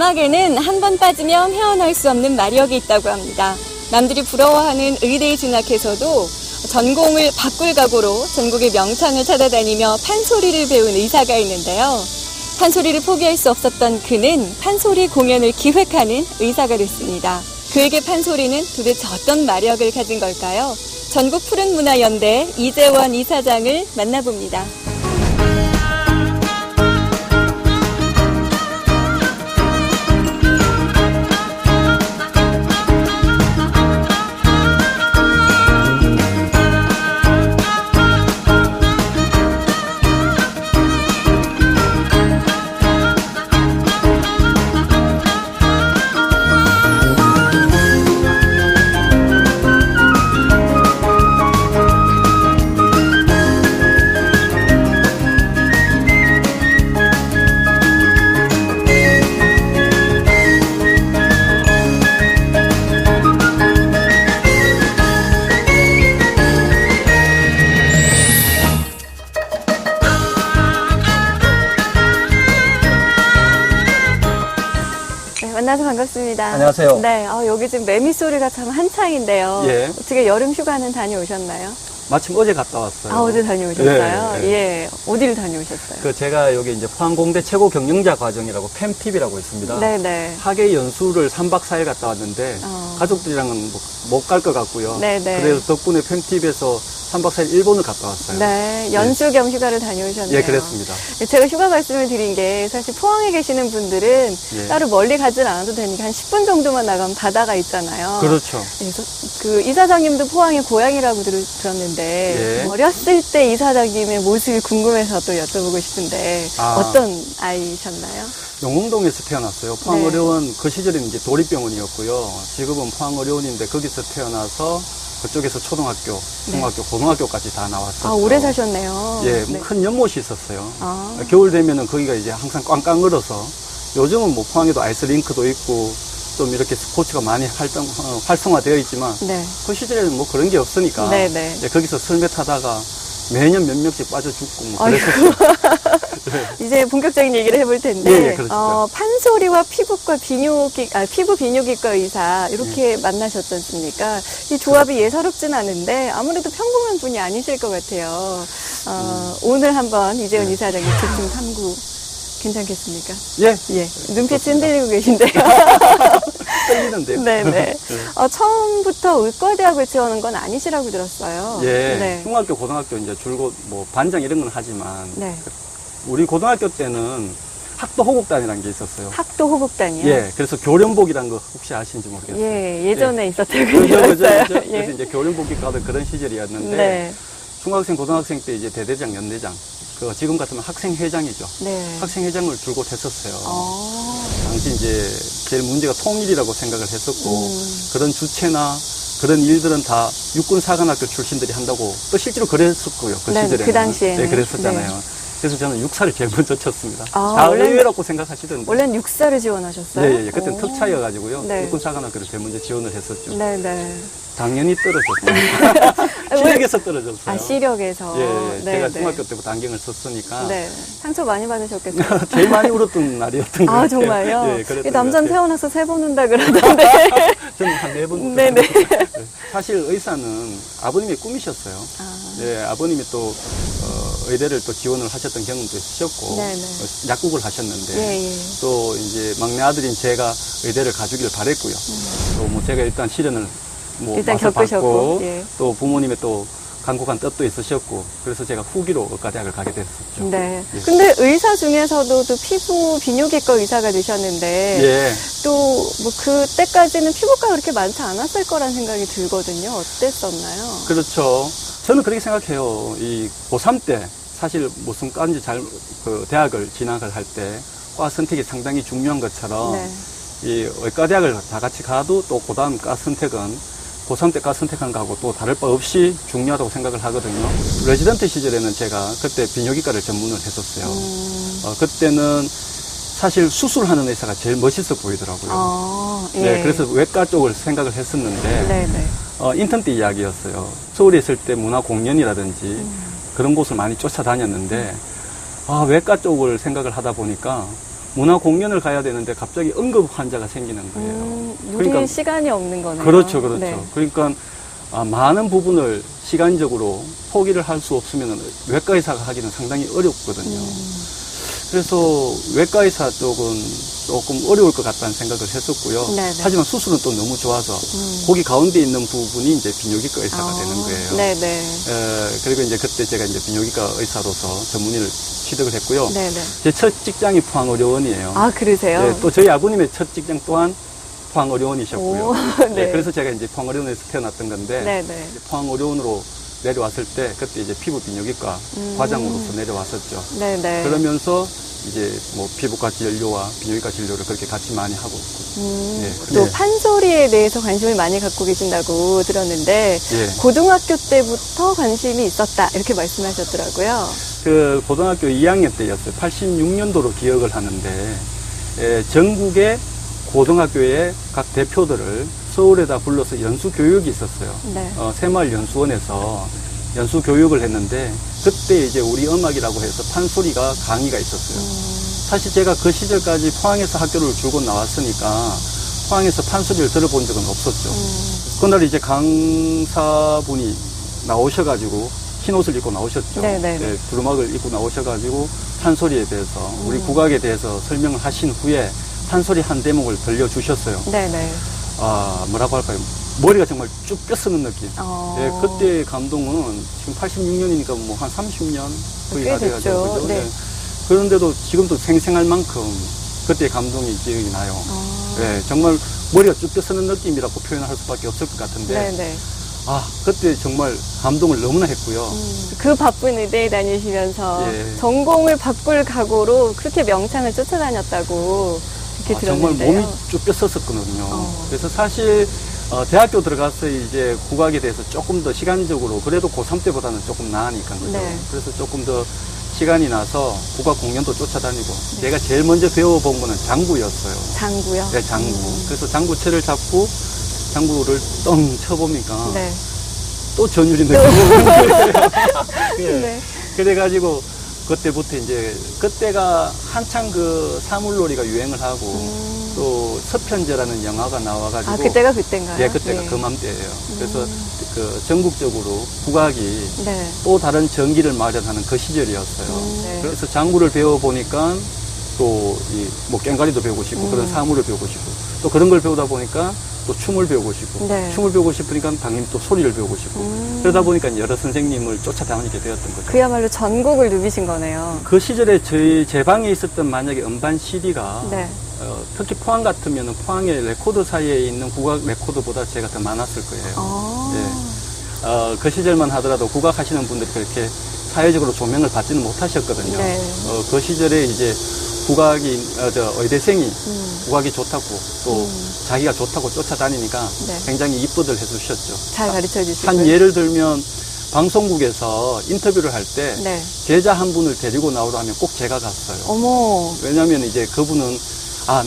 음악에는 한 번 빠지면 헤어날 수 없는 마력이 있다고 합니다. 남들이 부러워하는 의대에 진학해서도 전공을 바꿀 각오로 전국의 명창을 찾아다니며 판소리를 배운 의사가 있는데요. 판소리를 포기할 수 없었던 그는 판소리 공연을 기획하는 의사가 됐습니다. 그에게 판소리는 도대체 어떤 마력을 가진 걸까요? 전국 푸른문화연대 이재원 이사장을 만나봅니다. 만나서 반갑습니다. 안녕하세요. 네, 여기 지금 매미 소리가 참 한창인데요. 예. 어떻게 여름 휴가는 다녀오셨나요? 마침 어제 갔다 왔어요. 어제 다녀오셨어요? 예. 예. 어디를 다녀오셨어요? 제가 여기 이제 포항공대 최고 경영자 과정이라고 팸팁이라고 있습니다. 네네. 학예 연수를 3박 4일 갔다 왔는데 가족들이랑은 못 갈 것 같고요. 네네. 그래서 덕분에 팸팁에서 3박 4일 일본을 갔다 왔어요. 네, 연수 겸 휴가를 다녀오셨네요. 예, 그랬습니다. 제가 휴가 말씀을 드린 게 사실 포항에 계시는 분들은 따로 멀리 가진 않아도 되니까 한 10분 정도만 나가면 바다가 있잖아요. 그렇죠. 그래서 그 이사장님도 포항의 고향이라고 들었는데 어렸을 때 이사장님의 모습이 궁금해서 또 여쭤보고 싶은데 어떤 아이셨나요? 용흥동에서 태어났어요. 포항의료원 그 시절에는 이제 도립병원이었고요. 지금은 포항의료원인데 거기서 태어나서 그쪽에서 초등학교, 중학교, 고등학교까지 다 나왔었죠. 오래 사셨네요. 예, 큰 연못이 있었어요. 겨울 되면은 거기가 이제 항상 꽝꽝 얼어서 요즘은 뭐 포항에도 아이스링크도 있고 좀 이렇게 스포츠가 많이 활성화되어 있지만 그 시절에는 뭐 그런 게 없으니까 이제 거기서 설매 타다가 매년 몇 명씩 빠져 죽고 뭐 그랬었죠. 이제 본격적인 얘기를 해볼 텐데, 판소리와 피부 비뇨기과 의사 이렇게 만나셨지 않습니까? 이 조합이 예사롭진 않은데 아무래도 평범한 분이 아니실 것 같아요. 오늘 한번 이재원 이사장님 집중 탐구 괜찮겠습니까? 예. 눈빛이 흔들리고 계신데요. 떨리는데요. 네네. 처음부터 의과대학을 지원한 건 아니시라고 들었어요. 예. 중학교, 고등학교 이제 줄곧 뭐 반장 이런 건 하지만 우리 고등학교 때는 학도 호국단이라는 게 있었어요. 학도 호국단이요? 예. 그래서 교련복이라는 거 혹시 아시는지 모르겠어요. 예전에 있었다고 들었어요. 그래서 이제 교련복 입고 하던 그런 시절이었는데 중학생, 고등학생 때 이제 대대장, 연대장. 지금 같으면 학생회장이죠. 학생회장을 줄곧 했었어요. 당시 이제 제일 문제가 통일이라고 생각을 했었고, 그런 주체나 그런 일들은 다 육군사관학교 출신들이 한다고 또 실제로 그랬었고요. 그 시절에는. 그 당시에는. 네, 그랬었잖아요. 그래서 저는 육사를 제일 먼저 쳤습니다. 다 의외라고 생각하시던데. 원래는 육사를 지원하셨어요? 예. 그때는 특차여가지고요. 육군사관학교를 제일 먼저 지원을 했었죠. 네네. 당연히 떨어졌어요. 시력에서 떨어졌어요. 시력에서. 예. 제가 중학교 때부터 안경을 썼으니까. 상처 많이 받으셨겠어요? 제일 많이 울었던 날이었던 것 같아요. 정말요? 예, 남자는 태어나서 3번 운다 그러던데. 저는 한 4번. 네네. 사실 의사는 아버님의 꿈이셨어요. 예, 아버님이 또 의대를 또 지원을 하셨던 경험도 있으셨고 약국을 하셨는데 또 이제 막내 아들인 제가 의대를 가주기를 바랬고요. 또 뭐 제가 일단 시련을 일단 와서 겪으셨고 받고 또 부모님의 또 간곡한 뜻도 있으셨고 그래서 제가 후기로 의과대학을 가게 됐었죠. 네. 근데 의사 중에서도 또 피부 비뇨기과 의사가 되셨는데 또 뭐 그때까지는 피부과 그렇게 많지 않았을 거란 생각이 들거든요. 어땠었나요? 그렇죠. 저는 그렇게 생각해요. 이 고3 때 사실 무슨 과인지 대학을 진학을 할 때 과 선택이 상당히 중요한 것처럼 이 의과대학을 다 같이 가도 또 그 다음 과 선택은 고3 때 과 선택한 거하고 또 다를 바 없이 중요하다고 생각을 하거든요. 레지던트 시절에는 제가 그때 비뇨기과를 전문을 했었어요. 그때는 사실 수술하는 의사가 제일 멋있어 보이더라고요. 그래서 외과 쪽을 생각을 했었는데 인턴 때 이야기였어요. 서울에 있을 때 문화공연이라든지 그런 곳을 많이 쫓아다녔는데 외과 쪽을 생각을 하다 보니까 문화 공연을 가야 되는데 갑자기 응급 환자가 생기는 거예요. 누릴 시간이 없는 거네요. 그렇죠, 그렇죠. 네. 그러니까 많은 부분을 시간적으로 포기를 할 수 없으면 외과 의사가 하기는 상당히 어렵거든요. 그래서 외과 의사 쪽은 조금 어려울 것 같다는 생각을 했었고요. 네네. 하지만 수술은 또 너무 좋아서 거기 가운데 있는 부분이 이제 비뇨기과 의사가 되는 거예요. 네네. 그리고 이제 그때 제가 이제 비뇨기과 의사로서 전문의를 취득을 했고요. 네네. 제 첫 직장이 포항의료원이에요. 아, 그러세요? 네, 또 저희 아버님의 첫 직장 또한 포항의료원이셨고요. 오, 네. 네, 그래서 제가 이제 포항의료원에서 태어났던 건데 네네. 포항의료원으로 내려왔을 때 그때 이제 피부 비뇨기과 과장으로서 내려왔었죠. 네네. 그러면서 이제 뭐 피부과 진료와 비뇨기과 진료를 그렇게 같이 많이 하고 있고. 예, 또 네. 판소리에 대해서 관심을 많이 갖고 계신다고 들었는데 예. 고등학교 때부터 관심이 있었다 이렇게 말씀하셨더라고요. 그 고등학교 2학년 때였어요. 86년도로 기억을 하는데 전국의 고등학교의 각 대표들을 서울에다 불러서 연수 교육이 있었어요. 네. 새마을 연수원에서 연수 교육을 했는데 그때 이제 우리 음악이라고 해서 판소리가 강의가 있었어요. 사실 제가 그 시절까지 포항에서 학교를 줄곧 나왔으니까 포항에서 판소리를 들어본 적은 없었죠. 그날 이제 강사분이 나오셔가지고 흰 옷을 입고 나오셨죠. 네네. 네, 두루마기를 입고 나오셔가지고 판소리에 대해서 우리 국악에 대해서 설명을 하신 후에 판소리 한 대목을 들려주셨어요. 네네. 뭐라고 할까요? 머리가 정말 쭉 뼈쓰는 느낌. 네, 그때의 감동은 지금 86년이니까 뭐 한 30년 거의 꽤 다 돼가지고. 됐죠. 그죠? 네. 그런데도 지금도 생생할 만큼 그때의 감동이 기억이 나요. 네, 정말 머리가 쭉 뼈쓰는 느낌이라고 표현할 수밖에 없을 것 같은데. 네네. 그때 정말 감동을 너무나 했고요. 그 바쁜 의대에 다니시면서 예. 전공을 바꿀 각오로 그렇게 명창을 쫓아다녔다고 이렇게 정말 들었는데요. 몸이 쭉 뼈썼었거든요. 그래서 사실 대학교 들어가서 이제 국악에 대해서 조금 더 시간적으로 그래도 고3 때보다는 조금 나으니까 그죠. 네. 그래서 조금 더 시간이 나서 국악 공연도 쫓아다니고 제가 제일 먼저 배워본 거는 장구였어요. 장구요? 네, 장구. 그래서 장구채를 잡고 장구를 떵 쳐보니까 네. 또 전율이 느껴지는 거예요. 예. 네. 그래가지고 그때부터 이제 그때가 한창 그 사물놀이가 유행을 하고 또 서편제라는 영화가 나와가지고 그때가 그때인가요? 예, 그때가 네. 그맘때예요. 그래서 그 전국적으로 국악이 네. 또 다른 전기를 마련하는 그 시절이었어요. 네. 그래서 장구를 배워보니까 또 이 뭐 꽹과리도 배우고 싶고 그런 사물을 배우고 싶고 또 그런 걸 배우다 보니까 또 춤을 배우고 싶고 네. 춤을 배우고 싶으니까 당연히 또 소리를 배우고 싶고 그러다 보니까 여러 선생님을 쫓아다니게 되었던 거죠. 그야말로 전곡을 누비신 거네요. 그 시절에 제 방에 있었던 만약에 음반 CD가 네. 특히 포항 같으면 포항의 레코드 사이에 있는 국악 레코드보다 제가 더 많았을 거예요. 예. 그 시절만 하더라도 국악 하시는 분들이 그렇게 사회적으로 조명을 받지는 못하셨거든요. 네. 그 시절에 이제 국악이, 의대생이 국악이 좋다고 또 자기가 좋다고 쫓아다니니까 네. 굉장히 이쁘들 해주셨죠. 잘 가르쳐 주시고. 한 예를 들면 방송국에서 인터뷰를 할 때 네. 제자 한 분을 데리고 나오라 하면 꼭 제가 갔어요. 어머. 왜냐하면 이제 그분은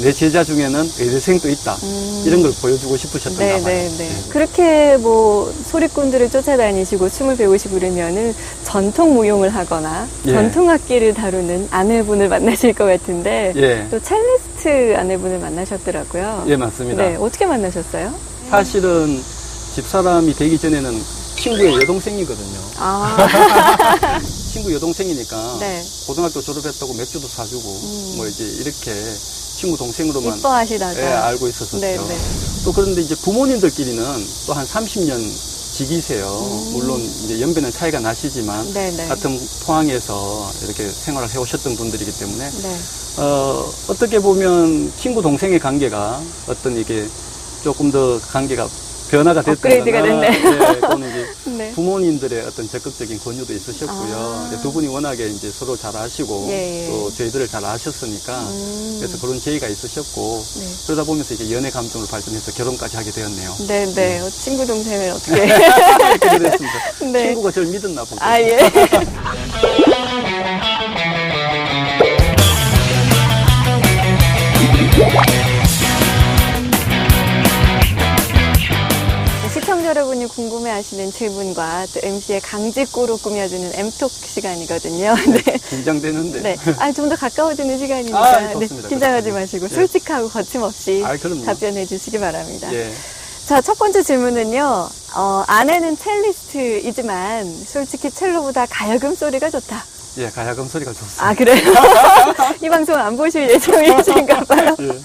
내 제자 중에는 의대생도 있다. 이런 걸 보여주고 싶으셨던가 봐요. 네네네. 그렇게 뭐 소리꾼들을 쫓아다니시고 춤을 배우시고 그러면은 전통 무용을 하거나 예. 전통 악기를 다루는 아내분을 만나실 것 같은데 예. 또 첼리스트 아내분을 만나셨더라고요. 예, 맞습니다. 네, 어떻게 만나셨어요? 사실은 집사람이 되기 전에는 친구의 여동생이거든요. 친구 여동생이니까 네. 고등학교 졸업했다고 맥주도 사주고 뭐 이제 이렇게 친구 동생으로만 이뻐하시다가. 예, 알고 있었었죠. 네네. 또 그런데 이제 부모님들끼리는 또 한 30년 지기세요. 물론 이제 연배는 차이가 나시지만 네네. 같은 포항에서 이렇게 생활을 해오셨던 분들이기 때문에 네. 어떻게 보면 친구 동생의 관계가 어떤 이게 조금 더 관계가 변화가 업그레이드가 됐다거나 됐네. 또는 이제 네. 부모님들의 어떤 적극적인 권유도 있으셨고요. 이제 두 분이 워낙에 이제 서로 잘 아시고 예, 예. 또 저희들을 잘 아셨으니까 그래서 그런 제의가 있으셨고 네. 그러다 보면서 이제 연애 감정을 발전해서 결혼까지 하게 되었네요. 네네. 친구 동생을 어떻게. 그렇게 됐습니다. 네. 친구가 저를 믿었나 보죠. 예. 시청자 여러분이 많이 궁금해하시는 질문과 또 MC의 강직고로 꾸며주는 M톡 시간이거든요. 네. 긴장되는데. 네. 좀 더 가까워지는 시간이니까 좋습니다. 네, 긴장하지 그렇습니다. 마시고 예. 솔직하고 거침없이 그럼요. 답변해 주시기 바랍니다. 예. 자, 첫 번째 질문은요. 아내는 첼리스트이지만 솔직히 첼로보다 가야금 소리가 좋다. 예, 가야금 소리가 좋습니다. 아, 그래요? 이 방송 안 보실 예정이신가 봐요. 예.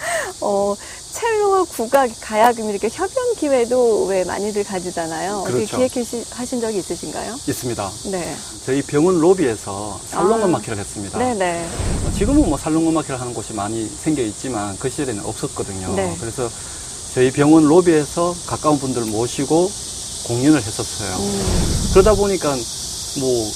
첼로와 국악, 가야금 이렇게 협연 기회도 왜 많이들 가지잖아요. 그렇죠. 어떻게 기획하신 적이 있으신가요? 있습니다. 네. 저희 병원 로비에서 살롱음악회를 했습니다. 네네. 지금은 뭐 살롱음악회를 하는 곳이 많이 생겨 있지만 그 시절에는 없었거든요. 네. 그래서 저희 병원 로비에서 가까운 분들 모시고 공연을 했었어요. 그러다 보니까 뭐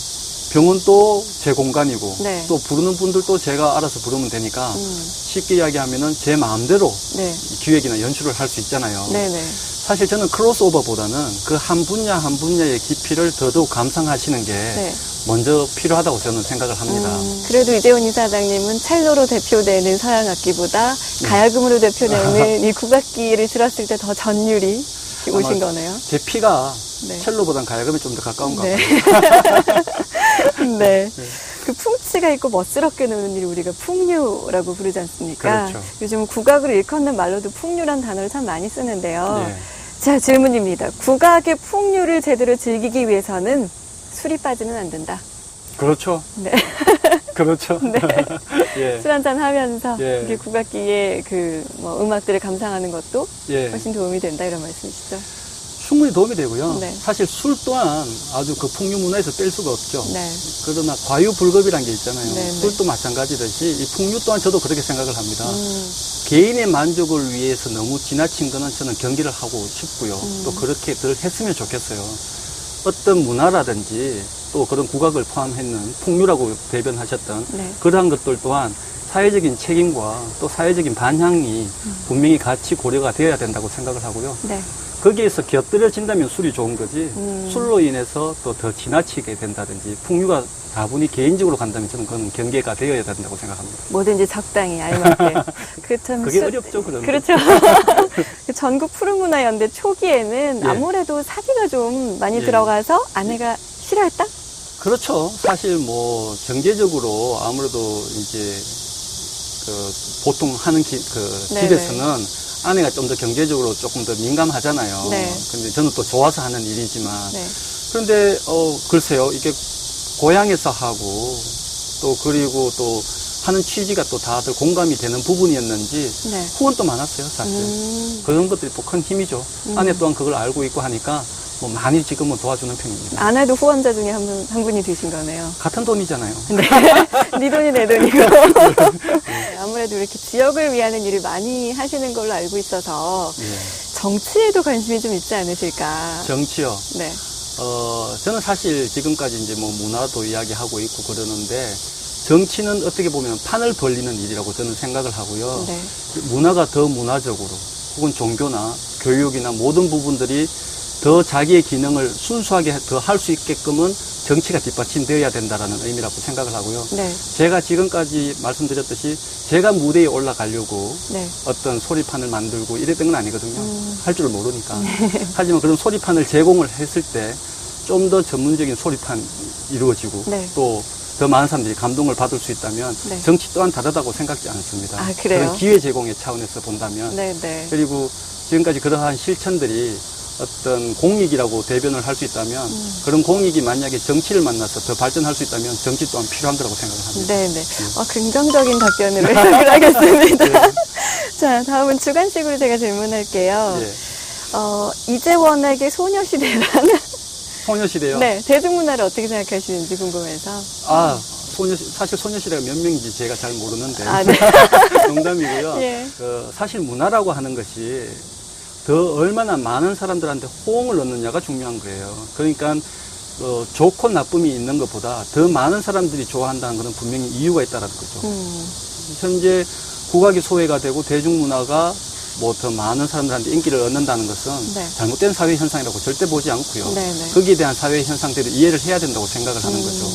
병원도 제 공간이고 네. 또 부르는 분들도 제가 알아서 부르면 되니까 쉽게 이야기하면은 제 마음대로 네. 기획이나 연출을 할 수 있잖아요. 네네. 사실 저는 크로스오버보다는 그 한 분야 한 분야의 깊이를 더더욱 감상하시는 게 네. 먼저 필요하다고 저는 생각을 합니다. 그래도 이재훈 이사장님은 첼로로 대표되는 서양악기보다 가야금으로 대표되는 이 국악기를 들었을 때 더 전율이 오신 아마 거네요. 제 피가 네. 첼로보단 가야금이 좀 더 가까운가 네. 봐요. 네. 그 풍치가 있고 멋스럽게 노는 일을 우리가 풍류라고 부르지 않습니까? 그렇죠. 요즘 국악으로 일컫는 말로도 풍류란 단어를 참 많이 쓰는데요. 예. 자, 질문입니다. 국악의 풍류를 제대로 즐기기 위해서는 술이 빠지면 안 된다. 그렇죠. 네. 그렇죠. 네. 예. 술 한잔 하면서 예. 이렇게 국악기의 음악들을 감상하는 것도 예. 훨씬 도움이 된다 이런 말씀이시죠? 충분히 도움이 되고요. 네. 사실 술 또한 아주 그 풍류 문화에서 뺄 수가 없죠. 네. 그러나 과유불급이라는 게 있잖아요. 네, 네. 술도 마찬가지듯이 이 풍류 또한 저도 그렇게 생각을 합니다. 개인의 만족을 위해서 너무 지나친 거는 저는 경계를 하고 싶고요. 또 그렇게 늘 했으면 좋겠어요. 어떤 문화라든지 또 그런 국악을 포함했는 풍류라고 대변하셨던 네. 그러한 것들 또한 사회적인 책임과 또 사회적인 반향이 분명히 같이 고려가 되어야 된다고 생각을 하고요. 네. 거기에서 곁들여진다면 술이 좋은 거지 술로 인해서 또 더 지나치게 된다든지 풍류가 다분히 개인적으로 간다면 저는 그건 경계가 되어야 된다고 생각합니다. 뭐든지 적당히 알맞게. 그게 어렵죠, 그러면. 그렇죠. 전국 푸른문화연대 초기에는 예. 아무래도 사비가 좀 많이 예. 들어가서 아내가 싫어했다? 그렇죠. 사실 뭐 경제적으로 아무래도 이제 보통 하는 네네. 집에서는 아내가 좀 더 경제적으로 조금 더 민감하잖아요. 네. 근데 저는 또 좋아서 하는 일이지만 네. 그런데 글쎄요, 이게 고향에서 하고 또 그리고 또 하는 취지가 또 다들 공감이 되는 부분이었는지 네. 후원도 많았어요, 사실. 그런 것들이 또 큰 힘이죠. 아내 또한 그걸 알고 있고 하니까 뭐 많이 지금은 도와주는 편입니다. 아내도 후원자 중에 한 분이 되신 거네요. 같은 돈이잖아요. 네. 네 돈이 내 돈이고. 아무래도 이렇게 지역을 위하는 일을 많이 하시는 걸로 알고 있어서 예. 정치에도 관심이 좀 있지 않으실까. 정치요. 네. 저는 사실 지금까지 이제 뭐 문화도 이야기하고 있고 그러는데 정치는 어떻게 보면 판을 벌리는 일이라고 저는 생각을 하고요. 네. 문화가 더 문화적으로 혹은 종교나 교육이나 모든 부분들이 더 자기의 기능을 순수하게 더 할 수 있게끔은 정치가 뒷받침되어야 된다는 의미라고 생각을 하고요. 네. 제가 지금까지 말씀드렸듯이 제가 무대에 올라가려고 네. 어떤 소리판을 만들고 이랬던 건 아니거든요. 할 줄을 모르니까. 하지만 그런 소리판을 제공을 했을 때 좀 더 전문적인 소리판이 이루어지고 네. 또 더 많은 사람들이 감동을 받을 수 있다면 네. 정치 또한 다르다고 생각지 않습니다. 아, 그래요? 그런 기회 제공의 차원에서 본다면 네, 네. 그리고 지금까지 그러한 실천들이 어떤 공익이라고 대변을 할 수 있다면 그런 공익이 만약에 정치를 만나서 더 발전할 수 있다면 정치 또한 필요한 거라고 생각을 합니다. 네네. 긍정적인 답변으로 해석을 하겠습니다. 네. 자, 다음은 주관식으로 제가 질문할게요. 예. 이재원에게 소녀시대라는 소녀시대요. 네, 대중문화를 어떻게 생각하시는지 궁금해서. 사실 소녀시대가 몇 명인지 제가 잘 모르는데 아, 네. 농담이고요. 예. 사실 문화라고 하는 것이 더 얼마나 많은 사람들한테 호응을 얻느냐가 중요한 거예요. 그러니까 좋고 나쁨이 있는 것보다 더 많은 사람들이 좋아한다는 것은 분명히 이유가 있다는 거죠. 현재 국악이 소외가 되고 대중문화가 뭐 더 많은 사람들한테 인기를 얻는다는 것은 네. 잘못된 사회 현상이라고 절대 보지 않고요. 네네. 거기에 대한 사회 현상들을 이해를 해야 된다고 생각을 하는 거죠.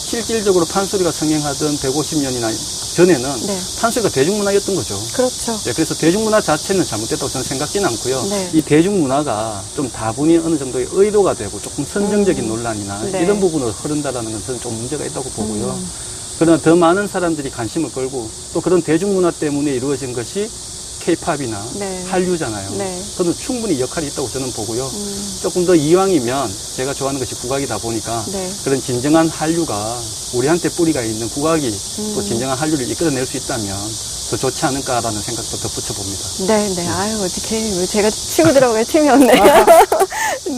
실질적으로 판소리가 성행하던 150년이나 전에는 네. 판소리가 대중문화였던 거죠. 그렇죠. 예, 그래서 대중문화 자체는 잘못됐다고 저는 생각지는 않고요. 네. 이 대중문화가 좀 다분히 어느 정도의 의도가 되고 조금 선정적인 논란이나 네. 이런 부분으로 흐른다라는 건 저는 좀 문제가 있다고 보고요. 그러나 더 많은 사람들이 관심을 끌고 또 그런 대중문화 때문에 이루어진 것이 K-팝이나 네. 한류잖아요. 네. 저는 충분히 역할이 있다고 저는 보고요. 조금 더 이왕이면 제가 좋아하는 것이 국악이다 보니까 네. 그런 진정한 한류가 우리한테 뿌리가 있는 국악이 또 진정한 한류를 이끌어낼 수 있다면 더 좋지 않을까라는 생각도 덧붙여 봅니다. 네, 네. 아유, 어떻게 제가 치고 들어갈 틈이 없네요.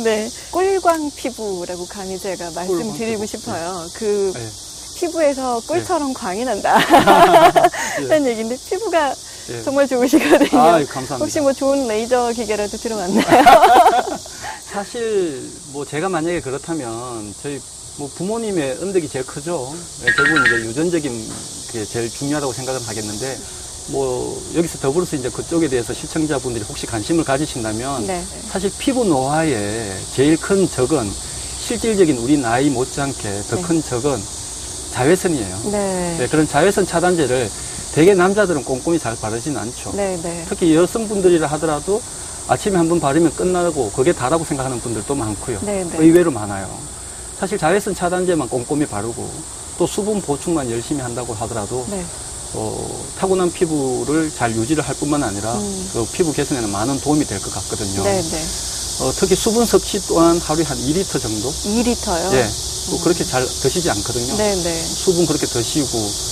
네. 꿀광 피부라고 감히 제가 말씀드리고 꿀광 피부. 싶어요. 그 네. 피부에서 꿀처럼 광이 난다. 예. 라는 얘기인데 피부가 예. 정말 좋으시거든요. 아유, 감사합니다. 혹시 뭐 좋은 레이저 기계라도 들어왔나요? 사실 뭐 제가 만약에 그렇다면 저희 뭐 부모님의 은덕이 제일 크죠. 네, 결국은 이제 유전적인 게 제일 중요하다고 생각은 하겠는데 뭐 여기서 더불어서 이제 그쪽에 대해서 시청자분들이 혹시 관심을 가지신다면 네. 사실 피부 노화의 제일 큰 적은 실질적인 우리 나이 못지않게 더 큰 적은 자외선이에요. 네. 네, 그런 자외선 차단제를 대개 남자들은 꼼꼼히 잘 바르지는 않죠. 네, 네. 특히 여성분들이라 하더라도 아침에 한번 바르면 끝나고 그게 다라고 생각하는 분들도 많고요. 네, 네. 의외로 많아요. 사실 자외선 차단제만 꼼꼼히 바르고 또 수분 보충만 열심히 한다고 하더라도 네. 타고난 피부를 잘 유지를 할 뿐만 아니라 그 피부 개선에는 많은 도움이 될 것 같거든요. 네, 네. 특히 수분 섭취 또한 하루에 한 2리터 정도? 2리터요? 예. 또 그렇게 잘 드시지 않거든요. 네, 네. 수분 그렇게 드시고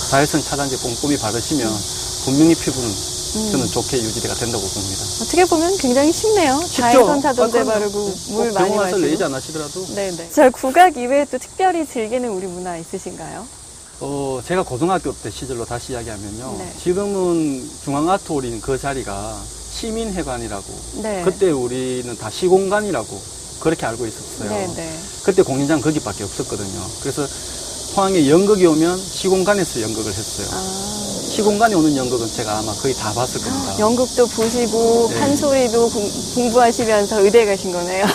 자외선 차단제 꼼꼼히 바르시면 분명히 피부는 저는 좋게 유지가 된다고 봅니다. 어떻게 보면 굉장히 쉽네요. 쉽죠? 자외선 차단제 그럼요. 바르고 물 꼭 많이 병원 와서 마시고. 레이저 안 하시더라도 네네. 저 국악 이외에 또 특별히 즐기는 우리 문화 있으신가요? 제가 고등학교 때 시절로 다시 이야기하면요. 네. 지금은 중앙아트홀인 그 자리가 시민회관이라고 네. 그때 우리는 다 시공간이라고 그렇게 알고 있었어요. 네네. 그때 공연장 거기밖에 없었거든요. 그래서 포항에 연극이 오면 시공간에서 연극을 했어요. 아, 시공간에 오는 연극은 제가 아마 거의 다 봤을 겁니다. 연극도 보시고 네. 판소리도 공부하시면서 의대 가신 거네요.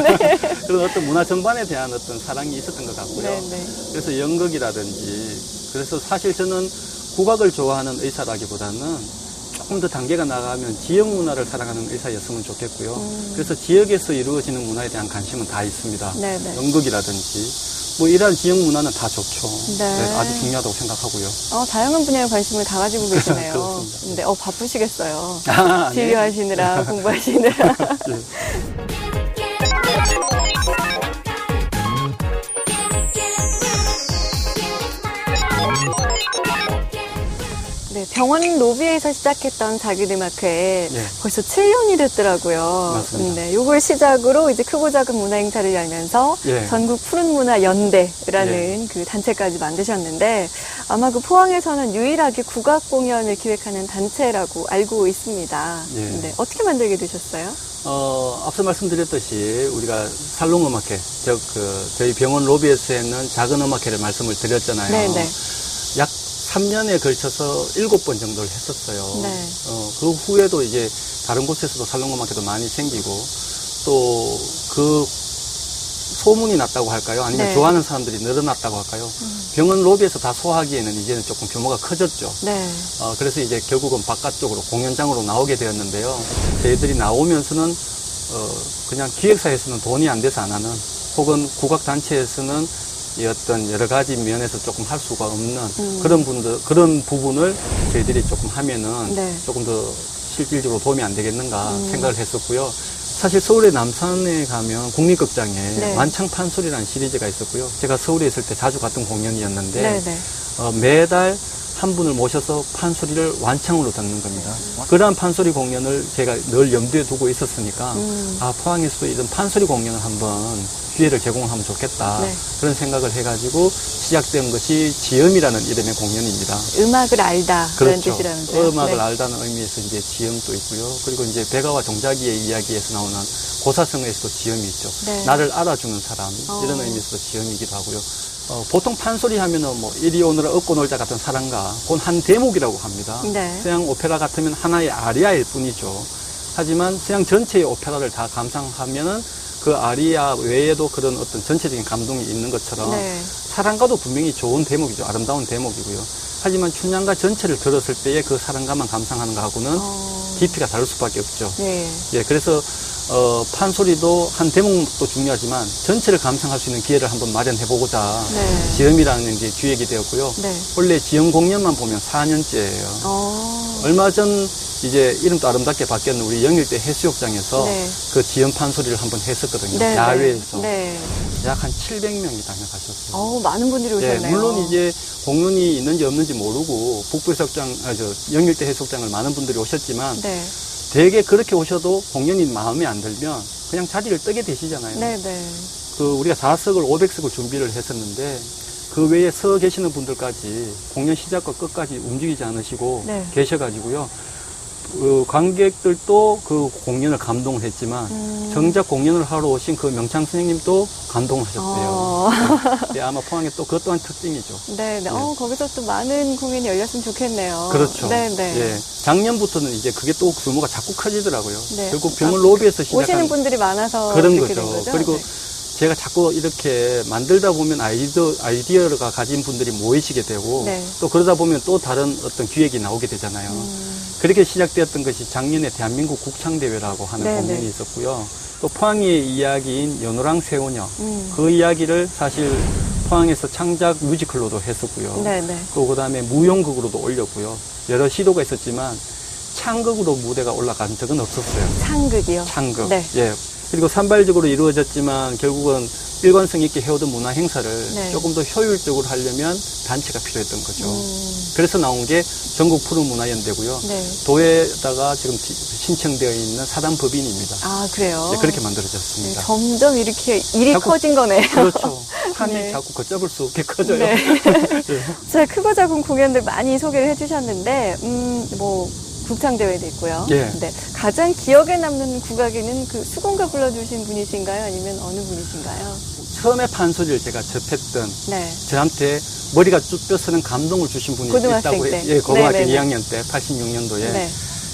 네. 그런 어떤 문화 전반에 대한 어떤 사랑이 있었던 것 같고요. 네네. 그래서 연극이라든지 그래서 사실 저는 국악을 좋아하는 의사라기보다는 조금 더 단계가 나가면 지역 문화를 사랑하는 의사였으면 좋겠고요. 그래서 지역에서 이루어지는 문화에 대한 관심은 다 있습니다. 네네. 연극이라든지 뭐 이러한 지역 문화는 다 좋죠. 네. 아주 중요하다고 생각하고요. 다양한 분야에 관심을 다 가지고 계시네요. 그렇습니다. 근데 바쁘시겠어요. 아, 네. 진료하시느라 공부하시느라. 예. 네, 병원 로비에서 시작했던 작은음악회 예. 벌써 7년이 됐더라고요. 맞습니다. 네, 요걸 시작으로 이제 크고 작은 문화 행사를 열면서 예. 전국 푸른문화 연대라는 그 단체까지 만드셨는데 아마 그 포항에서는 유일하게 국악 공연을 기획하는 단체라고 알고 있습니다. 예. 네, 어떻게 만들게 되셨어요? 앞서 말씀드렸듯이 우리가 살롱음악회, 저희 병원 로비에서 있는 작은 음악회를 말씀을 드렸잖아요. 네네. 약 3년에 걸쳐서 7번 정도를 했었어요. 네. 그 후에도 이제 다른 곳에서도 살롱음악회도 많이 생기고 또 그 소문이 났다고 할까요? 아니면 네. 좋아하는 사람들이 늘어났다고 할까요? 병원 로비에서 다 소화하기에는 이제는 조금 규모가 커졌죠. 네. 그래서 이제 결국은 바깥쪽으로 공연장으로 나오게 되었는데요. 저희들이 나오면서는 그냥 기획사에서는 돈이 안 돼서 안 하는 혹은 국악단체에서는 이 어떤 여러 가지 면에서 조금 할 수가 없는 그런 부분을 저희들이 조금 하면은 네. 조금 더 실질적으로 도움이 안 되겠는가 생각을 했었고요. 사실 서울의 남산에 가면 국립극장에 네. 완창판소리라는 시리즈가 있었고요. 제가 서울에 있을 때 자주 갔던 공연이었는데 네네. 매달 한 분을 모셔서 판소리를 완창으로 듣는 겁니다. 그러한 판소리 공연을 제가 늘 염두에 두고 있었으니까 포항에서도 이런 판소리 공연을 한번 기회를 제공하면 좋겠다. 네. 그런 생각을 해가지고 시작된 것이 지음이라는 이름의 공연입니다. 음악을 알다 그런 그렇죠. 뜻이라면서요. 음악을 네. 알다는 의미에서 이제 지음도 있고요. 그리고 이제 백아와 종자기의 이야기에서 나오는 고사성에서도 지음이 있죠. 네. 나를 알아주는 사람 이런 의미에서도 지음이기도 하고요. 보통 판소리 하면은 뭐 이리 오너라 얻고 놀자 같은 사랑가, 그건 한 대목이라고 합니다. 네. 서양 오페라 같으면 하나의 아리아일 뿐이죠. 하지만 서양 전체의 오페라를 다 감상하면은 그 아리아 외에도 그런 어떤 전체적인 감동이 있는 것처럼 네. 사랑가도 분명히 좋은 대목이죠. 아름다운 대목이고요. 하지만 춘향가 전체를 들었을 때의 그 사랑감만 감상하는 거하고는 깊이가 다를 수밖에 없죠. 네. 예, 그래서 판소리도 한 대목도 중요하지만 전체를 감상할 수 있는 기회를 한번 마련해보고자 네. 지음이라는 게 기획이 되었고요. 네. 원래 지음 공연만 보면 4년째예요. 얼마 전 이제 이름도 아름답게 바뀌었는 우리 영일대 해수욕장에서 네. 그 지음 판소리를 한번 했었거든요. 네. 야외에서. 네. 약 한 700명이 다녀가셨어요. 많은 분들이 예, 오셨네요. 물론 이제 공연이 있는지 없는지 모르고 영일대 해수욕장을 많은 분들이 오셨지만 네. 대개 그렇게 오셔도 공연이 마음에 안 들면 그냥 자리를 뜨게 되시잖아요. 네, 네. 우리가 4석을 500석을 준비를 했었는데 그 외에 서 계시는 분들까지 공연 시작과 끝까지 움직이지 않으시고 네. 계셔가지고요. 관객들도 그 공연을 감동을 했지만 정작 공연을 하러 오신 그 명창 선생님도 감동을 하셨대요. 네, 아마 포항의 또 그것 또한 특징이죠. 네, 네. 네. 거기서 또 많은 공연이 열렸으면 좋겠네요. 그렇죠. 네, 네. 예, 작년부터는 이제 그게 또 규모가 자꾸 커지더라고요. 네. 결국 병원 로비에서 시작한 오시는 분들이 많아서 그런 그렇게 거죠. 된 거죠. 그리고 네. 제가 자꾸 이렇게 만들다 보면 아이디어가 가진 분들이 모이시게 되고 네. 또 그러다 보면 또 다른 어떤 기획이 나오게 되잖아요. 그렇게 시작되었던 것이 작년에 대한민국 국창대회라고 하는 네, 공연이 네. 있었고요. 또 포항의 이야기인 연호랑 새우녀 그 이야기를 사실 포항에서 창작 뮤지컬로도 했었고요. 네, 네. 또 그다음에 무용극으로도 올렸고요. 여러 시도가 있었지만 창극으로 무대가 올라간 적은 없었어요. 창극이요? 창극. 네. 예. 그리고 산발적으로 이루어졌지만 결국은 일관성 있게 해오던 문화 행사를 네. 조금 더 효율적으로 하려면 단체가 필요했던 거죠. 그래서 나온 게 전국 푸른문화연대고요. 네. 도에다가 지금 신청되어 있는 사단법인입니다. 아, 그래요? 네, 그렇게 네, 만들어졌습니다. 점점 이렇게 일이 자꾸- 커진 거네요. 그렇죠. 산이 네. 자꾸 걷잡을 수 없게 커져요. 네. 예. 제가 크고 작은 공연들 많이 소개를 해주셨는데, 국창대회도 있고요. 예. 네. 가장 기억에 남는 국악에는 그 수공가 불러주신 분이신가요? 아니면 어느 분이신가요? 처음에 판소리를 제가 접했던 네. 저한테 머리가 쭉 뼈서는 감동을 주신 분이 고등학생 있다고 때. 해요. 예, 고등학교 네네네. 2학년 때 86년도에 네.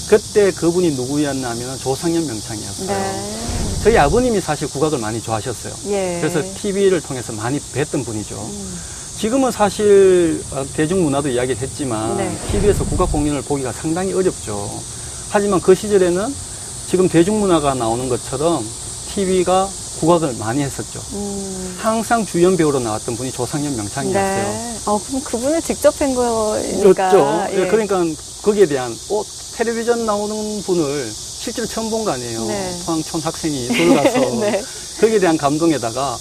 그때 그분이 누구였냐면 조상현 명창이었어요. 네. 저희 아버님이 사실 국악을 많이 좋아하셨어요. 예. 그래서 TV를 통해서 많이 뵀던 분이죠. 지금은 사실 대중문화도 이야기를 했지만 네. TV에서 국악 공연을 보기가 상당히 어렵죠. 하지만 그 시절에는 지금 대중문화가 나오는 것처럼 TV가 국악을 많이 했었죠. 항상 주연 배우로 나왔던 분이 조상현 명창이었어요. 네. 그럼 그분을 직접 뵌 거니까. 그렇죠. 예. 그러니까 거기에 대한 텔레비전 나오는 분을 실제로 처음 본 거 아니에요. 네. 포항촌 학생이 서울 가서 네. 거기에 대한 감동에다가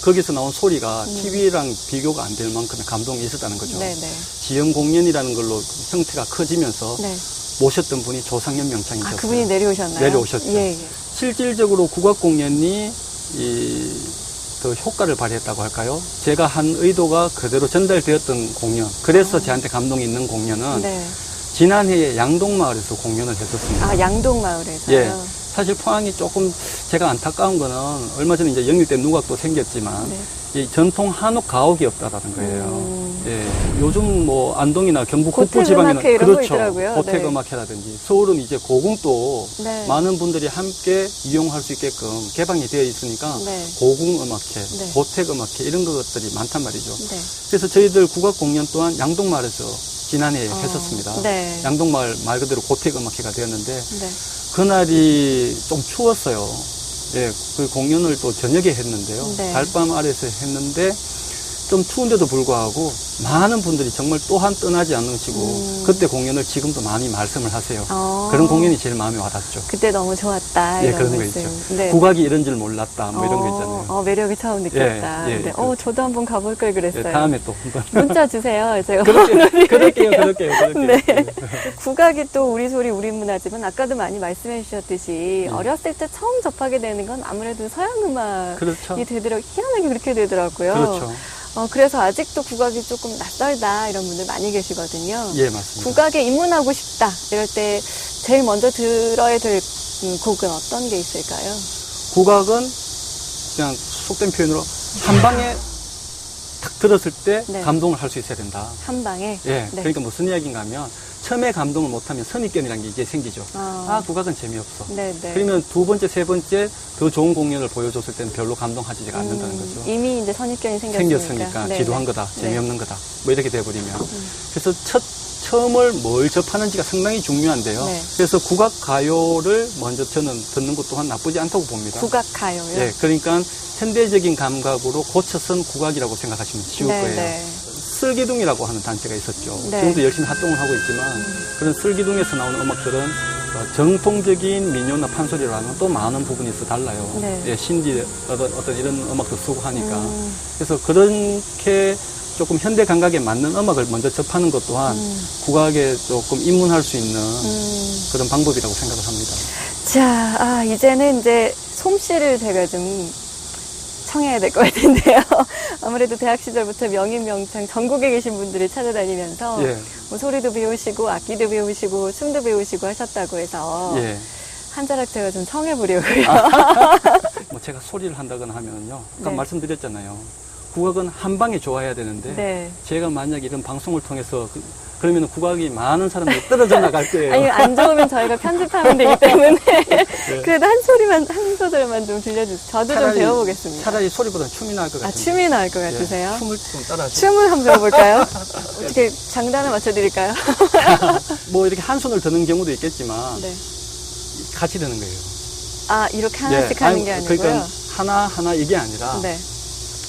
거기서 나온 소리가 TV랑 비교가 안 될 만큼의 감동이 있었다는 거죠. 네, 네. 지연 공연이라는 걸로 형태가 커지면서 네. 모셨던 분이 조상현 명창이셨어요. 아, 그분이 내려오셨나요? 내려오셨죠. 예, 예. 실질적으로 국악 공연이 더 효과를 발휘했다고 할까요? 제가 한 의도가 그대로 전달되었던 공연. 그래서 저한테 감동이 있는 공연은 네. 지난해에 양동마을에서 공연을 했었습니다. 아, 양동마을에서요? 예. 사실 포항이 조금 제가 안타까운 거는 얼마 전에 이제 영일대 누각도 생겼지만 네. 이 전통 한옥 가옥이 없다라는 거예요. 예. 요즘 뭐 안동이나 경북 고택 북부 지방에는 음악회 이런 거 그렇죠. 있더라고요. 고택 네. 음악회라든지 서울은 이제 고궁도 네. 많은 분들이 함께 이용할 수 있게끔 개방이 되어 있으니까 네. 고궁 음악회, 네. 고택 음악회 이런 것들이 많단 말이죠. 네. 그래서 저희들 국악 공연 또한 양동마을에서 지난해에 했었습니다. 네. 양동마을 말 그대로 고택 음악회가 되었는데 네. 그날이 좀 추웠어요. 예, 그 공연을 또 저녁에 했는데요. 네. 달밤 아래서 했는데 좀 추운데도 불구하고 많은 분들이 정말 또한 떠나지 않으시고 그때 공연을 지금도 많이 말씀을 하세요. 그런 공연이 제일 마음에 와닿죠. 그때 너무 좋았다. 예, 이런 그런 거 말씀. 있죠. 네. 국악이 이런 줄 몰랐다. 뭐 이런 거 있잖아요. 매력이 처음 느꼈다. 예, 예, 네. 그렇죠. 저도 한번 가볼 걸 예, 그랬어요. 다음에 또 한번. 문자 주세요. 제가 그럴게요. 네. 국악이 또 우리 소리 우리 문화지만 아까도 많이 말씀해 주셨듯이 어렸을 때 처음 접하게 되는 건 아무래도 서양 음악이 그렇죠. 희한하게 그렇게 되더라고요. 그렇죠. 그래서 아직도 국악이 조금 낯설다 이런 분들 많이 계시거든요. 예, 맞습니다. 국악에 입문하고 싶다 이럴 때 제일 먼저 들어야 될 곡은 어떤 게 있을까요? 국악은 그냥 속된 표현으로 한 방에 탁 들었을 때 네. 감동을 할 수 있어야 된다. 한 방에. 예, 네. 그러니까 무슨 이야기인가 하면 처음에 감동을 못하면 선입견이라는 게 이제 생기죠. 국악은 재미없어. 네네. 그러면 두 번째, 세 번째 더 좋은 공연을 보여줬을 때는 별로 감동하지가 않는다는 거죠. 이미 이제 선입견이 생겼으니까 네네. 지루한 거다, 재미없는 거다, 뭐 이렇게 돼버리면. 그래서 처음을 뭘 접하는지가 상당히 중요한데요. 네. 그래서 국악 가요를 먼저 저는 듣는 것 또한 나쁘지 않다고 봅니다. 국악 가요요? 예, 그러니까 현대적인 감각으로 고쳐선 국악이라고 생각하시면 쉬울 네, 거예요. 네. 슬기둥이라고 하는 단체가 있었죠. 네. 지금도 열심히 활동을 하고 있지만 그런 슬기둥에서 나오는 음악들은 정통적인 민요나 판소리라는 또 많은 부분이 있어 달라요. 네. 예, 신디 어떤 이런 음악도 쓰고 하니까. 그래서 그렇게 조금 현대 감각에 맞는 음악을 먼저 접하는 것 또한 국악에 조금 입문할 수 있는 그런 방법이라고 생각을 합니다. 자, 이제는 이제 솜씨를 제가 좀 청해야 될 것 같은데요. 아무래도 대학 시절부터 명인명창 전국에 계신 분들을 찾아다니면서 예. 뭐 소리도 배우시고 악기도 배우시고 춤도 배우시고 하셨다고 해서 예. 한 자락 제가 좀 청해보려고요. 뭐 제가 소리를 한다거나 하면요. 아까 네. 말씀드렸잖아요. 국악은 한 방에 좋아야 되는데 네. 제가 만약 이런 방송을 통해서 그러면 국악이 많은 사람들이 떨어져 나갈 거예요. 아니, 안 좋으면 저희가 편집하면 되기 때문에 그래도 한 소리만, 한 소절만 좀 들려주세요. 저도 좀 배워보겠습니다. 차라리 소리보다는 춤이 나을 것 같아요. 춤이 나을 것 같으세요? 예, 춤을 좀 따라하시죠. 춤을 한번 배워볼까요? 어떻게 장단을 맞춰드릴까요? 뭐 이렇게 한 손을 드는 경우도 있겠지만 네. 같이 드는 거예요. 이렇게 하나씩 하는 게 아니고요? 그러니까 하나 이게 아니라 네.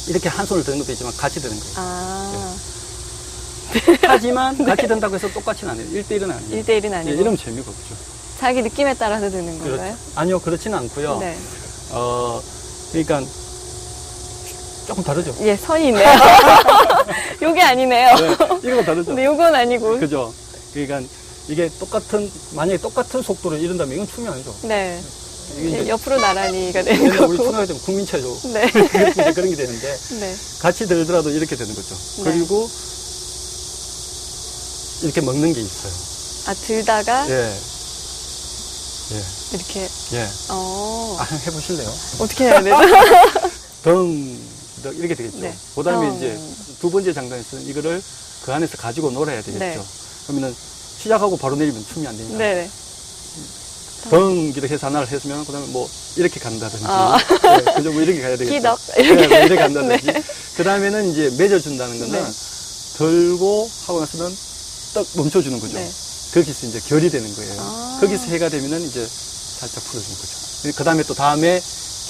이렇게 한 손을 드는 것도 있지만 같이 드는 거예요. 네. 하지만 같이 든다고 해서 똑같이는 안 해요. 1대1은 아니에요. 1대1은 아니고? 예, 이러면 재미가 없죠. 자기 느낌에 따라서 드는 건가요? 그렇죠. 아니요, 그렇지는 않고요. 네. 그러니까 조금 다르죠. 예, 선이 있네요. 요게 아니네요. 네, 이거가 다르죠. 근데 요건 아니고. 그죠. 그러니까 이게 만약에 똑같은 속도로 이른다면 이건 춤이 아니죠. 네. 이게 이제 옆으로 나란히가 되는 옛날 우리 거고. 초등학교 때 국민체조. 네. 그런 게 되는데 네. 같이 들더라도 이렇게 되는 거죠. 네. 그리고 이렇게 먹는 게 있어요. 들다가 예. 예. 이렇게. 예. 한번 해보실래요? 어떻게 해야 되죠? 이렇게 되겠죠. 네. 그 다음에 이제 두 번째 장단에서는 이거를 그 안에서 가지고 놀아야 되겠죠. 네. 그러면은 시작하고 바로 내리면 춤이 안 되니까. 네네. 이렇게 해서 하나를 했으면, 그 다음에 뭐, 이렇게 간다든지. 네, 그죠? 뭐 이렇게 가야 되겠죠. 기덕. 네, 뭐 이렇게 간다든지. 네. 그 다음에는 이제 맺어준다는 거는 네. 들고 하고 나서는 딱 멈춰주는 거죠. 네. 거기서 이제 결이 되는 거예요. 거기서 해가 되면은 이제 살짝 풀어주는 거죠. 그 다음에 또 다음에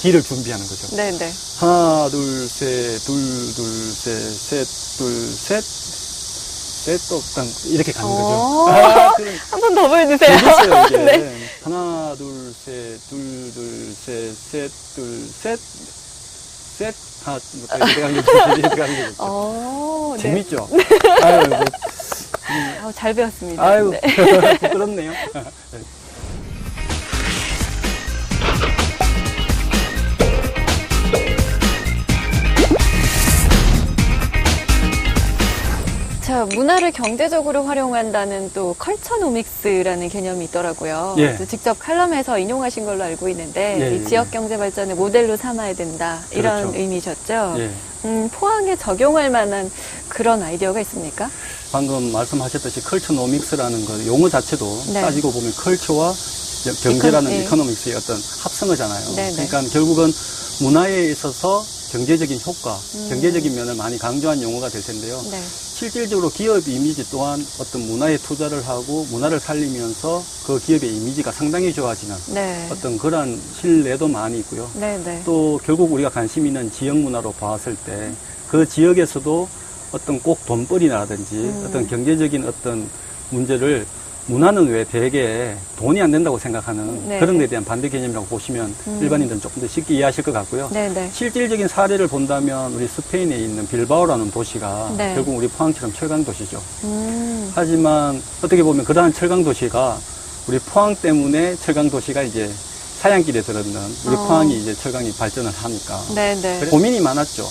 길을 준비하는 거죠. 네네. 하나, 둘, 셋, 둘, 셋, 셋, 둘, 셋, 셋, 또, 이렇게 가는 거죠. 한 번 더 보여주세요. 재밌어요, 이게. 네. 하나, 둘, 셋, 둘, 셋, 셋, 둘, 셋, 셋, 하나, 이렇게 가는 거죠. 이렇게 가는 거죠. 네. 재밌죠? 아유, 잘 배웠습니다. 아유, 네. 부끄럽네요. 자, 문화를 경제적으로 활용한다는 또 컬처노믹스라는 개념이 있더라고요. 예. 또 직접 칼럼에서 인용하신 걸로 알고 있는데 예, 이 지역 경제 발전의 모델로 삼아야 된다 이런 그렇죠. 의미셨죠. 예. 포항에 적용할 만한 그런 아이디어가 있습니까? 방금 말씀하셨듯이 컬처노믹스라는 그 용어 자체도 네. 따지고 보면 컬처와 경제라는 예. 이코노믹스의 어떤 합성어잖아요. 네, 네. 그러니까 결국은 문화에 있어서 경제적인 효과, 경제적인 면을 많이 강조한 용어가 될 텐데요. 네. 실질적으로 기업 이미지 또한 어떤 문화에 투자를 하고 문화를 살리면서 그 기업의 이미지가 상당히 좋아지는 네. 어떤 그런 신뢰도 많이 있고요. 네, 네. 또 결국 우리가 관심 있는 지역 문화로 봤을 때 그 지역에서도 어떤 꼭 돈벌이라든지 어떤 경제적인 어떤 문제를 문화는 왜 대개 돈이 안 된다고 생각하는 네. 그런 데 대한 반대 개념이라고 보시면 일반인들은 조금 더 쉽게 이해하실 것 같고요. 네, 네. 실질적인 사례를 본다면 우리 스페인에 있는 빌바오라는 도시가 네. 결국 우리 포항처럼 철강 도시죠. 하지만 어떻게 보면 그러한 철강 도시가 우리 포항 때문에 철강 도시가 이제 사양길에 들었는 우리 포항이 이제 철강이 발전을 하니까 네네. 고민이 많았죠.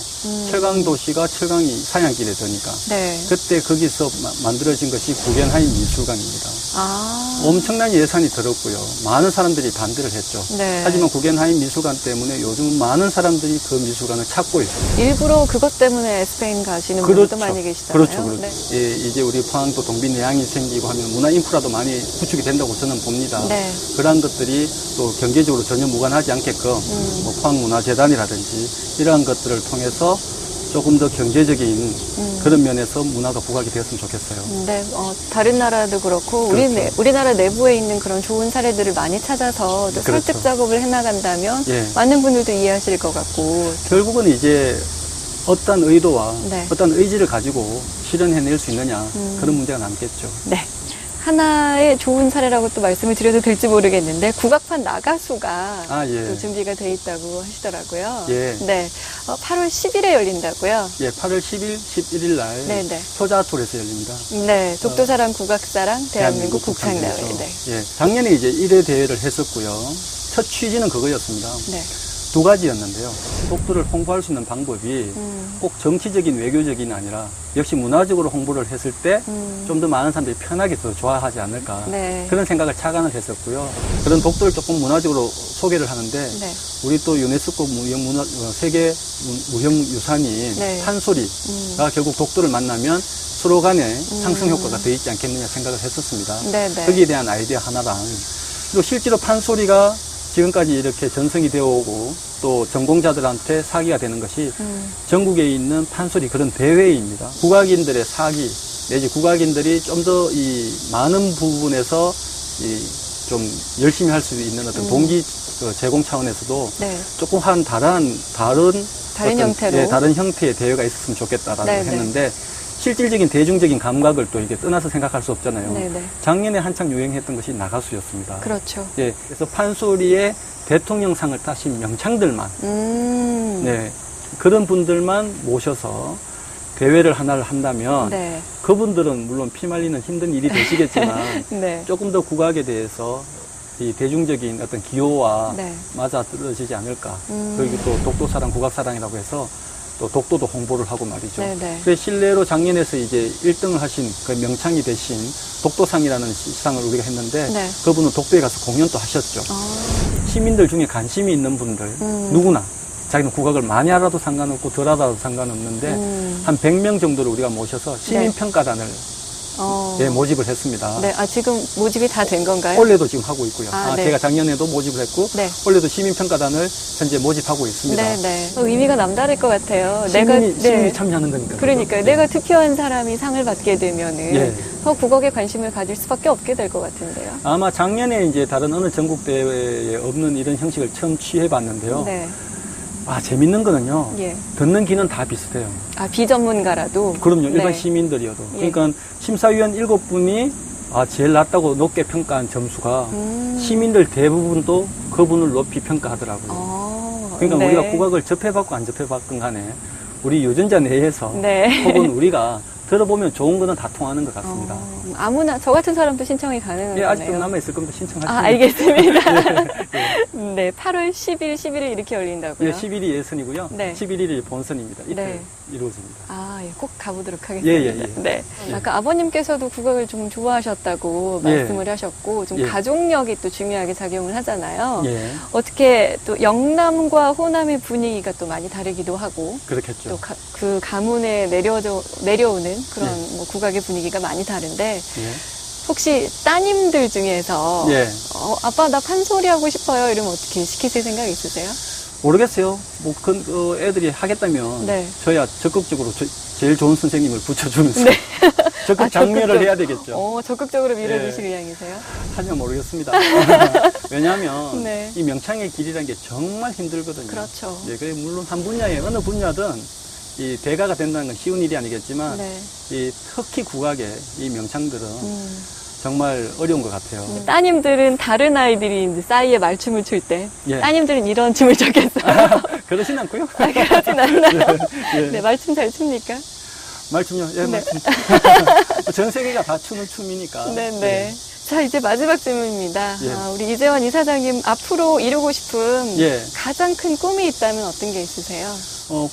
철강 도시가 철강이 사양길에 드니까 네. 그때 거기서 만들어진 것이 구겐하임 미술관입니다. 아. 엄청난 예산이 들었고요. 많은 사람들이 반대를 했죠. 네. 하지만 구겐하임 미술관 때문에 요즘 많은 사람들이 그 미술관을 찾고 있습니다. 일부러 그것 때문에 스페인 가시는 분들도 많이 계시잖아요. 그렇죠. 그렇죠. 네. 예, 이제 우리 포항도 동비내양이 생기고 하면 문화 인프라도 많이 구축이 된다고 저는 봅니다. 네. 그러한 것들이 또 경제적으로 전혀 무관하지 않게끔 뭐 포항문화재단이라든지 이러한 것들을 통해서 조금 더 경제적인 그런 면에서 문화가 부각이 되었으면 좋겠어요. 네, 다른 나라도 그렇고 그렇죠. 우리나라 내부에 있는 그런 좋은 사례들을 많이 찾아서 또 그렇죠. 설득 작업을 해나간다면 예. 많은 분들도 이해하실 것 같고. 결국은 이제 어떤 의도와 네. 어떤 의지를 가지고 실현해낼 수 있느냐 그런 문제가 남겠죠. 네. 하나의 좋은 사례라고 또 말씀을 드려도 될지 모르겠는데 국악판 나가수가 예. 또 준비가 돼 있다고 하시더라고요. 예. 네. 8월 10일에 열린다고요? 예, 8월 10일, 11일 날 네네. 효자톨에서 열립니다. 네. 독도사랑 국악사랑 대한민국 국창대회. 네. 예, 작년에 이제 1회 대회를 했었고요. 첫 취지는 그거였습니다. 네. 두 가지였는데요. 독도를 홍보할 수 있는 방법이 꼭 정치적인 외교적인 아니라 역시 문화적으로 홍보를 했을 때 좀 더 많은 사람들이 편하게 더 좋아하지 않을까 네. 그런 생각을 착안을 했었고요. 그런 독도를 조금 문화적으로 소개를 하는데 네. 우리 또 유네스코 세계 무형유산인 네. 판소리가 결국 독도를 만나면 서로 간에 상승 효과가 더 있지 않겠느냐 생각을 했었습니다. 네, 네. 거기에 대한 아이디어 하나랑 그리고 실제로 판소리가 지금까지 이렇게 전승이 되어 오고 또 전공자들한테 사기가 되는 것이 전국에 있는 판소리 그런 대회입니다. 국악인들의 사기 내지 국악인들이 좀 더 이 많은 부분에서 좀 열심히 할 수 있는 어떤 동기 제공 차원에서도 네. 조금 다른 어떤, 형태로. 예, 다른 형태의 대회가 있었으면 좋겠다라고 네, 했는데 실질적인 대중적인 감각을 또 이게 떠나서 생각할 수 없잖아요. 네, 네. 작년에 한창 유행했던 것이 나가수였습니다. 그렇죠. 예, 그래서 판소리의 대통령상을 따신 명창들만, 네, 그런 분들만 모셔서 대회를 하나를 한다면 네. 그분들은 물론 피말리는 힘든 일이 되시겠지만 네. 조금 더 국악에 대해서 이 대중적인 어떤 기호와 네. 맞아 떨어지지 않을까. 그리고 또 독도사랑 국악사랑이라고 해서 또 독도도 홍보를 하고 말이죠. 네네. 그래서 실내로 작년에서 이제 1등을 하신 그 명창이 되신 독도상이라는 시상을 우리가 했는데 네. 그분은 독도에 가서 공연도 하셨죠. 시민들 중에 관심이 있는 분들 누구나 자기는 국악을 많이 알아도 상관없고 덜 알아도 상관없는데 한 100명 정도를 우리가 모셔서 시민평가단을 예, 모집을 했습니다. 네. 지금 모집이 다 된 건가요? 올해도 지금 하고 있고요. 네. 제가 작년에도 모집을 했고 네. 올해도 시민평가단을 현재 모집하고 있습니다. 네네. 의미가 남다를 것 같아요. 시민이 참여하는 거니까. 그러니까요. 내가 투표한 사람이 상을 받게 되면은 예. 더 국악에 관심을 가질 수밖에 없게 될 것 같은데요. 아마 작년에 이제 다른 어느 전국 대회에 없는 이런 형식을 처음 취해봤는데요. 네. 재밌는 거는요. 예. 듣는 귀는 다 비슷해요. 비전문가라도. 그럼요. 일반 네. 시민들이어도. 예. 그러니까 심사위원 7분이 제일 낮다고 높게 평가한 점수가 시민들 대부분도 그분을 높이 평가하더라고요. 그러니까 네. 우리가 국악을 접해봤고 안 접해봤건 간에 우리 유전자 내에서 네. 혹은 우리가 들어보면 좋은 거는 다 통하는 것 같습니다. 아무나 저 같은 사람도 신청이 가능한 예, 아직도 거네요. 남아있을 겁니다. 신청하시면. 알겠습니다. 네, 8월 10일, 11일 이렇게 열린다고요? 예, 10일이 예선이고요. 네. 11일이 본선입니다. 이때 네. 이루어집니다. 꼭 가보도록 하겠습니다. 예. 네. 아까 아버님께서도 국악을 좀 좋아하셨다고 예. 말씀을 하셨고, 좀 예. 가족력이 또 중요하게 작용을 하잖아요. 예, 어떻게 또 영남과 호남의 분위기가 또 많이 다르기도 하고, 그렇겠죠. 또 그 가문에 내려오는 그런 뭐 국악의 분위기가 많이 다른데, 예. 혹시 따님들 중에서 예. 아빠 나 판소리 하고 싶어요 이러면 어떻게 시키실 생각 있으세요? 모르겠어요. 뭐, 애들이 하겠다면, 네. 저야 적극적으로 제일 좋은 선생님을 붙여주면서, 네. 적극 장려를 해야 되겠죠. 적극적으로 밀어주실 의향이세요? 하지만 모르겠습니다. 왜냐하면, 네. 이 명창의 길이라는 게 정말 힘들거든요. 그렇죠. 예, 그래, 물론 한 분야에, 어느 분야든, 이 대가가 된다는 건 쉬운 일이 아니겠지만, 네. 이 특히 국악의 이 명창들은 정말 어려운 것 같아요. 따님들은 다른 아이들이 이제 싸이에 말춤을 출 때, 예. 따님들은 이런 춤을 췄겠어요? 그러진 않고요. 그러진 않나요? 예. 네, 말춤 잘 춥니까? 말춤요? 예, 말춤. 전 세계가 다 추는 춤이니까. 네. 자, 이제 마지막 질문입니다. 예. 우리 이재원 이사장님 앞으로 이루고 싶은 예. 가장 큰 꿈이 있다면 어떤 게 있으세요?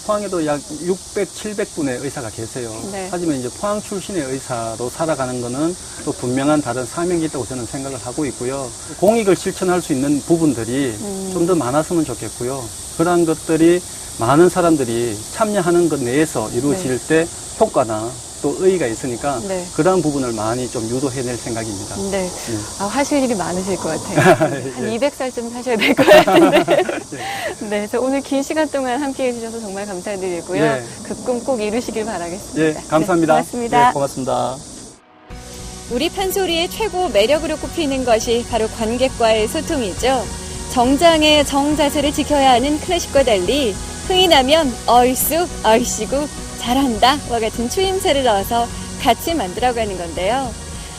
포항에도 약 600, 700분의 의사가 계세요. 네. 하지만 이제 포항 출신의 의사로 살아가는 것은 또 분명한 다른 사명이 있다고 저는 생각을 하고 있고요. 공익을 실천할 수 있는 부분들이 좀 더 많았으면 좋겠고요. 그러한 것들이 많은 사람들이 참여하는 것 내에서 이루어질 때 효과나 또 의의가 있으니까 네. 그러한 부분을 많이 좀 유도해낼 생각입니다. 네. 예. 하실 일이 많으실 것 같아요. 한 200살쯤 사셔야 될 것 같은데. 네. 저 오늘 긴 시간 동안 함께 해주셔서 정말 감사드리고요. 예. 그 꿈 꼭 이루시길 바라겠습니다. 예, 감사합니다. 네, 고맙습니다. 네, 고맙습니다. 우리 판소리의 최고 매력으로 꼽히는 것이 바로 관객과의 소통이죠. 정장의 정자세를 지켜야 하는 클래식과 달리 흥이 나면 얼쑤, 얼씨구, 잘한다와 같은 추임새를 넣어서 같이 만들어가는 건데요.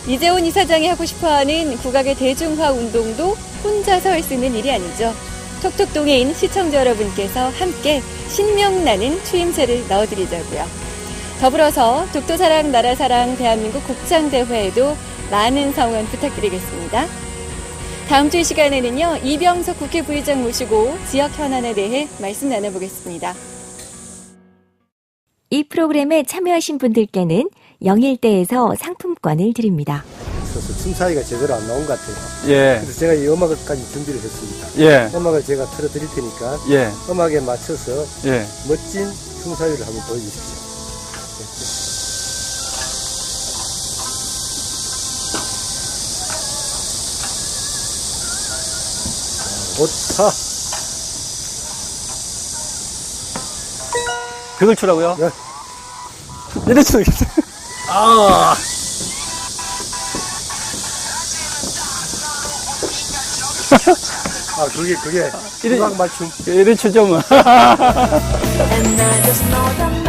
이재원 이사장이 하고 싶어하는 국악의 대중화 운동도 혼자서 할 수 있는 일이 아니죠. 톡톡동에 시청자 여러분께서 함께 신명나는 추임새를 넣어드리자고요. 더불어서 독도사랑 나라사랑 대한민국 국장대회에도 많은 성원 부탁드리겠습니다. 다음 주 이 시간에는요, 이병석 국회 부의장 모시고 지역 현안에 대해 말씀 나눠보겠습니다. 이 프로그램에 참여하신 분들께는 영일대에서 상품권을 드립니다. 그래서 춤사위가 제대로 안 나온 것 같아요. 예, 그래서 제가 이 음악까지 준비를 했습니다. 예, 음악을 제가 틀어드릴 테니까 예, 음악에 맞춰서 예. 멋진 춤사위를 한번 보여주십시오. 좋다. 그걸 추라고요? 네. 이래 추겠어요. 아. 그게 이래- 음악 맞춤. 이래 추죠 뭐. And I just know that